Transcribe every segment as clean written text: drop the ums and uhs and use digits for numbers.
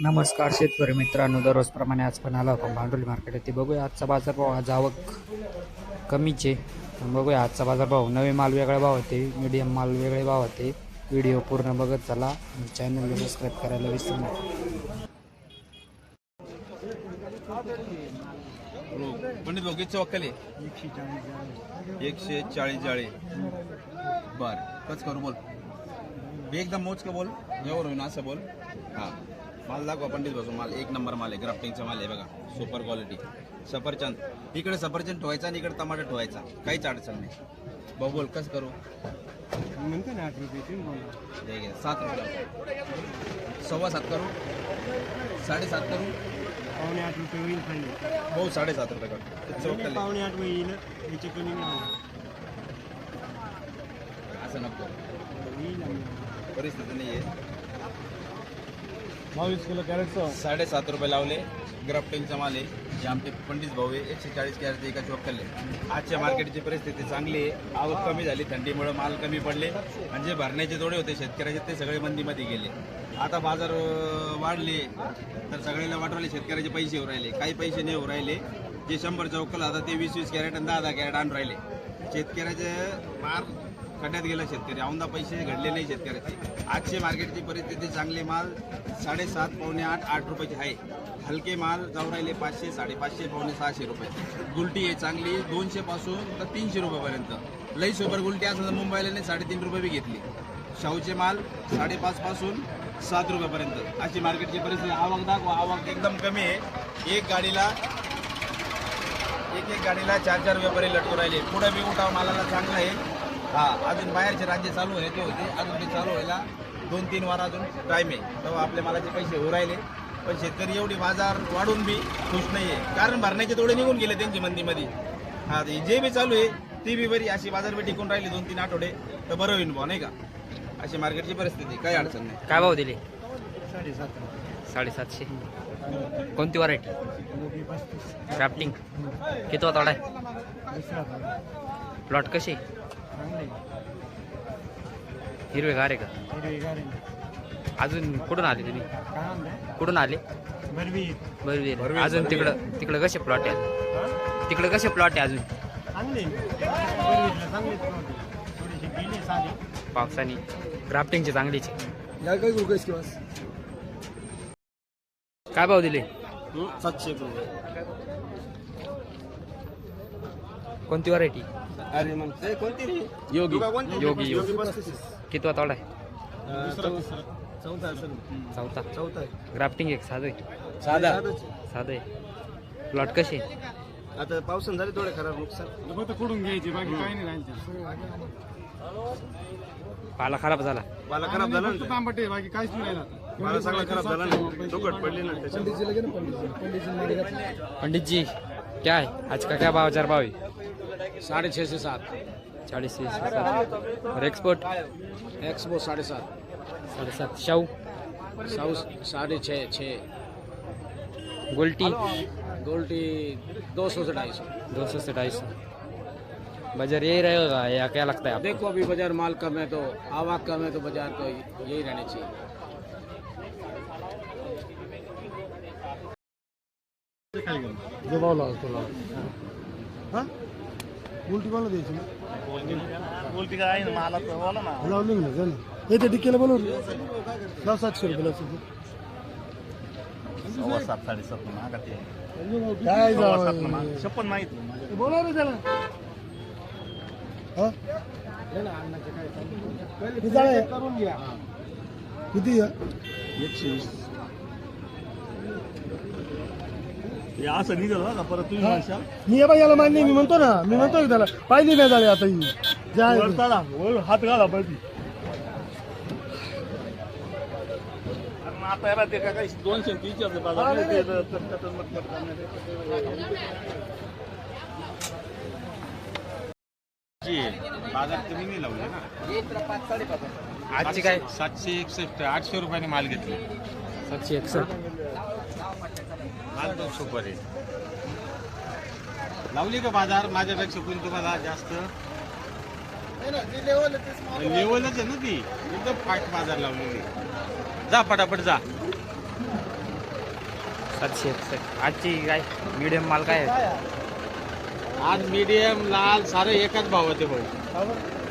नमस्कार शेतकरी मित्रांनो, दररोजप्रमाणे आज पण आलो आपण भांडवली मार्केट आहे. ते बघूया आजचा बाजारभाव. आज आवक कमीच आहे. बघूया आजचा बाजारभाव. नवे माल वेगळे भाव होते, मीडियम माल वेगळे भाव होते. व्हिडिओ पूर्ण बघत चला. चॅनलला सबस्क्राईब करायला विसरू नका. पंडित भाऊ किती वक्कल आहे? 140 जाळी. बर कच करू बोल, एकदम मोजकं बोल, एवढं होईन असं बोल. हा माल दाखवा पंडित भाऊ. माल एक नंबर माल आहे, ग्राफ्टिंगचा माल आहे बघा, सुपर क्वालिटी. सफरचंद इकडे सफरचंद ठेवायचा आणि इकडे टमाटर ठेवायचा, काहीच अडचण नाही. भाऊ बोल कसं करू? म्हणतो ना 8 रुपये 7 रुपये. 7.25 करू? 7.5 करू? 7.5 रुपये होईल खाली. भाऊ 7.5 रुपये करू. 7.5 होईल, याच्या कमी नाही असं नको, होईल. परिस्थिती नाही आहे. 22 किलो कॅरेटचं 7.5 रुपये लावले. ग्राफ्टिंगचा माल आहे. जे आमचे पंडित भाऊ आहे, 140 कॅरेट एका चोक्कले. आजच्या मार्केटची परिस्थिती चांगली आहे. आवक कमी झाली, थंडीमुळे माल कमी पडले. म्हणजे भरण्याचे जोडे होते शेतकऱ्याचे, ते सगळे मंदीमध्ये गेले. आता बाजार वाढले तर सगळ्याला वाटवले, शेतकऱ्याचे पैसे येऊ राहिले, काही पैसे नाही येऊ राहिले. जे 100 चौकल आता ते 20-20 कॅरेट आणि 10-10 कॅरेट आणून राहिले. शेतकऱ्याचे मार खड्ड्यात गेला शेतकरी, औंदा पैसे घडले नाही शेतकऱ्याचे. आजची मार्केटची परिस्थिती चांगली. माल 7.5, पावणे 8 रुपयाची आहे. हलके माल जाऊ राहिले 500, 550, पावणे 600 रुपये. गुलटी आहे चांगली, 200 पासून तर 300 रुपयापर्यंत. लई सुपर गुलटी असं तर मुंबईला नाही 3.5 रुपये बी घेतली. शाहूचे माल 5.5 पासून 7 रुपयापर्यंत. अशी मार्केटची परिस्थिती. आवक दाखवा, आवक एकदम कमी आहे. एक गाडीला 4-4 रुपयापर्यंत लटकू राहिले. पुढे बी उठाव मालाला चांगला आहे. हा अजून बाहेरचे राज्य चालू व्हायचे होते, अजून ते चालू व्हायला 2-3 वार अजून टाईम आहे. तेव्हा आपल्या मालाचे पैसे होऊ राहिले. पण शेतकरी एवढी बाजार वाढून बी खुश नाही आहे, कारण भरण्याचे तोडे निघून गेले त्यांची मंदीमध्ये. हा जे बी चालू आहे ती बी बरी. अशी बाजार बी टिकून राहिली 2-3 आठवडे तर बरं होईल बुवा, नाही का? अशी मार्केटची परिस्थिती, काही अडचण नाही. काय भाव दिले? 7.5. 750. कोणती व्हरायटी? क्राफ्टिंग. किती तोडा आहे? प्लॉट कसे? हिरवे गारे का? अजून कुठून आले तुम्ही? कुठून आले? बरं. अजून तिकडं कसे प्लॉट आहे? तिकडं कसे प्लॉट आहे अजून? पावसाने ग्राफ्टिंगचे चांगलीचे. काय भाव दिले? 700 रुपये. कोणती व्हरायटी? अरे मग ते कोणती रे? योगी. किती तोडा आहे? चौथा. ग्राफ्टिंग एक साधं आहे. साधं आहे. प्लॉट कसे? आता पावसानं झाले थोडे खराब, नुकसान फक्त कुठून घ्यायचे, बाकी काही नाही राहिलं. पाला खराब झाला. पाला खराब झाला ना, तांबटे, बाकी काहीच नाही राहिला. पाला सगळा खराब झाला ना, दुखट पडली ना त्याच्यात. पंडित जी क्या है आज का, क्या बाजार भाव है? 650 से 7. 40 से 7. और एक्सपोर्ट? एक्सपो 7.5. 7.5. शाहू 6.5. गोल्टी? गोल्टी 200 से 250. 200 से 250. बाजार यही रहेगा या क्या लगता है आपको? देखो अभी बाजार माल कम है तो आवक कम है, तो बाजार तो यही रहने चाहिए. उलटी कोणाला द्यायची ना? उलटी काय मला तर बोला ना, लावली ना झालं. हे ते डिक्कीला बोलवून 700 रुपये. 7.5, 7.5 काय जावं छप्पन माहिती बोला रे त्याला. करून घ्या. किती? 120. असं निघाल का परत तुम्ही म्हणशाल? मी याला मान्य, मी म्हणतो ना, मी म्हणतो की त्याला पाहिजे नाही झाले. आता ही हात घाला पाहिजे. आता याला ते काही 230 बाजार तुम्ही नाही लावले ना. आजची काय? 761, 800 रुपयाने माल घेतले. 761. माल तो सुपर आहे. लावली का बाजार माझ्यापेक्षा कोण तुम्हाला जास्त? लेवलच आहे ना ती, एकदम फास्ट बाजार लावलेली. जा पटापट जा. 761. आजची काय मीडियम माल काय आहे? आज मीडियम लाल सारे एकाच भाव होते भाऊ.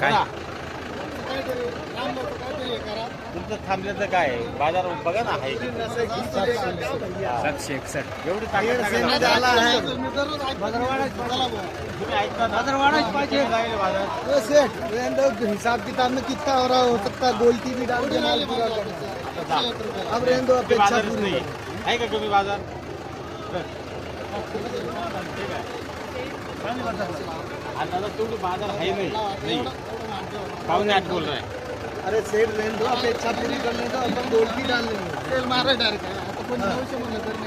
काय तुमचं थांबलं तर काय बाजार बघा ना आहे 761. एवढी ताकद तुम्ही ऐकता बाजार हिसाब किताब में कितना हो रहा हो सकता है गोल्टी भी डाल के माल पूरा अब रहने दो अपेक्षा बाजारच नाही आहे का कमी बाजार ठीक आहे आता तुम्ही बाजार आहे नाही पाहुणे आठ बोल रहा है. अरे सेठ रहने दो अपेक्षा पूरी करने दो अपन गोल्टी डाल लेंगे मारा डायरेक्ट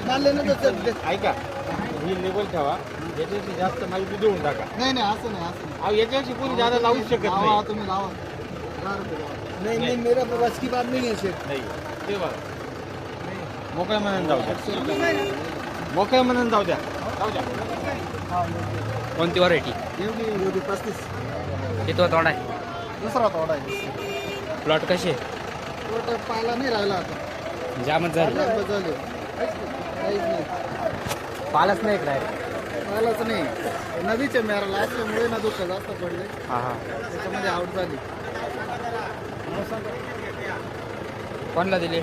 डाल लेने दो सर ऐका ही लेवल ठेवा याच्याशी जास्त माहिती देऊन टाका. नाही नाही असं नाही असं नाही. अहो याच्याशी कोणी जादा लावूच शकत लावा नाही. तुम्ही लावा नहीं नहीं मेरा बस की बात नहीं है सेठ नाही ते बघा मोकळ्या मनाने जाऊ द्या मोकळ्या मनाने जाऊ द्या कोणती व्हरायटी? एवढी 35 कितवा तोडा आहे? दुसरा तोडा आहे प्लॉट कसे? तो पाला नाही राहिला आता जामच झालं. बदलले काहीच नाही पालच नाही काय? पालाच नाही नदीचे मेराला असल्यामुळे ना दुःख जास्त पडले हा हा. त्याच्यामध्ये आउट झाली कोणला दिले?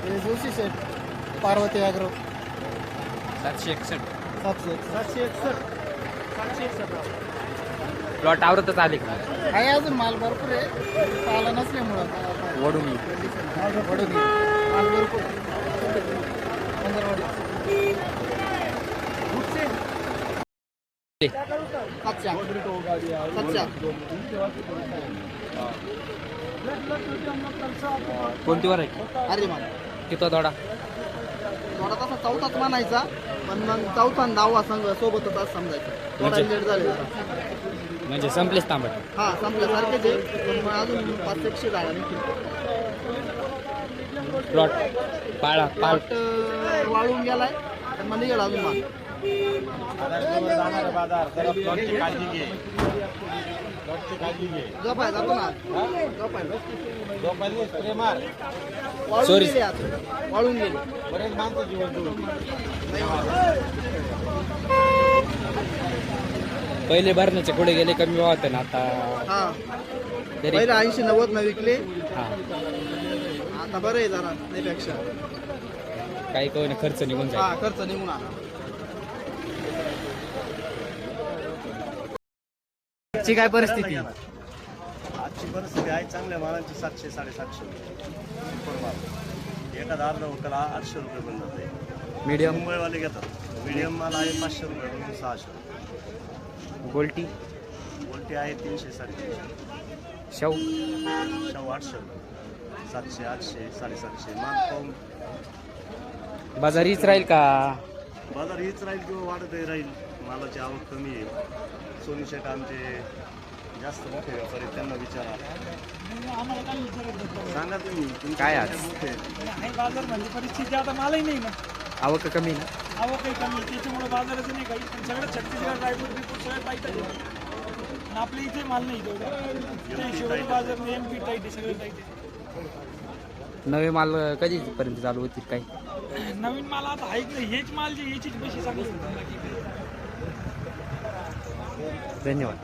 हे जोशी शेठ पार्वती अॅग्रो 761. 761 प्लॉट आवरतच आले का? आहे अजून माल भरपूर आहे पाला नसल्यामुळं वडून ये. पडून माल भरपूर कोणती व्हरायटी? अरे माल कितवा तोडा? थोडा तसा चौथाच मानायचा पण मग चौथा आणि 10वा संघ सोबतच आज समजायचा थोडा म्हणजे? लेट झाले जरा. म्हणजे संपलेच तांबट. हा संपल्यासारखेच आहे पण मग अजून 500 झाला नाही प्लॉट पाळा पाळ प्लॉट वाळून गेलाय तर मग निघेल अजून माल जाणार बाजार जरा प्लॉटची काळजी घे प्लॉटची काळजी घे गपाय जातो ना गपाय जो पहिले स्प्रे मार वाळून Sorry. गेले आता वाळून गेले बरेच माणसं जीवन देऊ पहिले भरण्याचे पुढे गेले कमी भाव होते ना आता हा तरी पहिले 80-90 न विकले हा आता बरं आहे जरा त्यापेक्षा काही काही खर्च निघून जाईल. हा खर्च निघून आला आजची काय परिस्थिती? आजची परिस्थिती आहे चांगल्या मालांची 700-750 रुपये माल एखादा अर्धा उकला 800 रुपये बंद जाते मीडियम मुंबईवाले घेतात मीडियम माल आहे 500 रुपये 600 गोल्टी उलटी आहे 300-350 शाहू 800 रुपये 700-800 750 माल पाहून बाजार हीच राहील का? बाजार हीच राहील किंवा वाढतही राहील मालाची आवक कमी आहे सोनी शेट आमचे जास्त मोठे व्यापारी त्यांना विचारा सांगा तुम्ही काय आज? मोठे बाजार म्हणजे परिस्थिती आता मलाही नाही ना आवक कमी ना? आवक काही कमी आहे. त्याच्यामुळे बाजाराचं नाही काही पण सगळं छत्तीसगड रायपूर बिपूर सगळं टाईट आहे आणि आपल्या इथे माल नाही तेवढं त्या हिशोबाने बाजार नाही एम पी टाईट आहे सगळं टाईट आहे नवे माल कधीपर्यंत चालू होतील काही? नवीन माल आता आहे की हेच माल जे याचीच पैसे चांगली होती धन्यवाद.